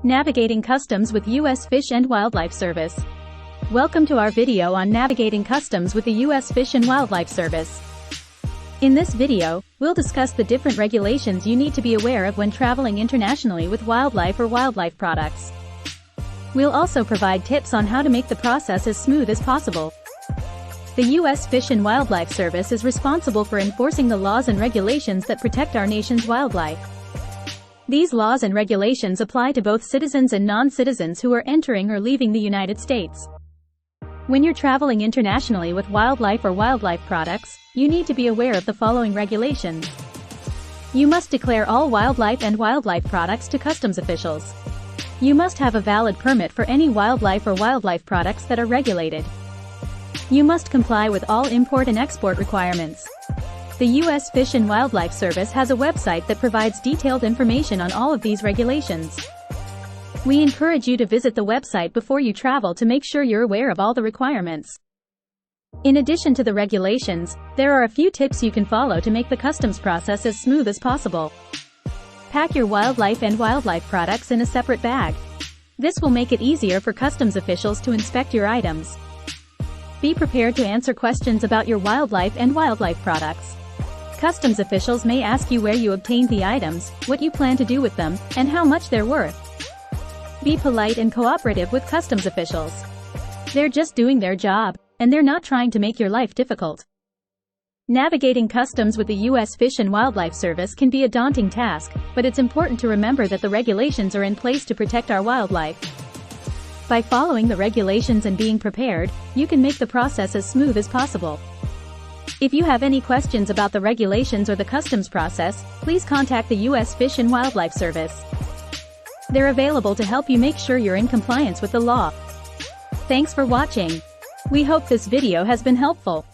Navigating Customs with U.S. Fish and Wildlife Service. Welcome to our video on navigating customs with the U.S. Fish and Wildlife Service. In this video, we'll discuss the different regulations you need to be aware of when traveling internationally with wildlife or wildlife products. We'll also provide tips on how to make the process as smooth as possible. The U.S. Fish and Wildlife Service is responsible for enforcing the laws and regulations that protect our nation's wildlife. These laws and regulations apply to both citizens and non-citizens who are entering or leaving the United States. When you're traveling internationally with wildlife or wildlife products, you need to be aware of the following regulations. You must declare all wildlife and wildlife products to customs officials. You must have a valid permit for any wildlife or wildlife products that are regulated. You must comply with all import and export requirements. The U.S. Fish and Wildlife Service has a website that provides detailed information on all of these regulations. We encourage you to visit the website before you travel to make sure you're aware of all the requirements. In addition to the regulations, there are a few tips you can follow to make the customs process as smooth as possible. Pack your wildlife and wildlife products in a separate bag. This will make it easier for customs officials to inspect your items. Be prepared to answer questions about your wildlife and wildlife products. Customs officials may ask you where you obtained the items, what you plan to do with them, and how much they're worth. Be polite and cooperative with customs officials. They're just doing their job, and they're not trying to make your life difficult. Navigating customs with the U.S. Fish and Wildlife Service can be a daunting task, but it's important to remember that the regulations are in place to protect our wildlife. By following the regulations and being prepared, you can make the process as smooth as possible. If you have any questions about the regulations or the customs process, please contact the U.S. Fish and Wildlife Service. They're available to help you make sure you're in compliance with the law. Thanks for watching. We hope this video has been helpful.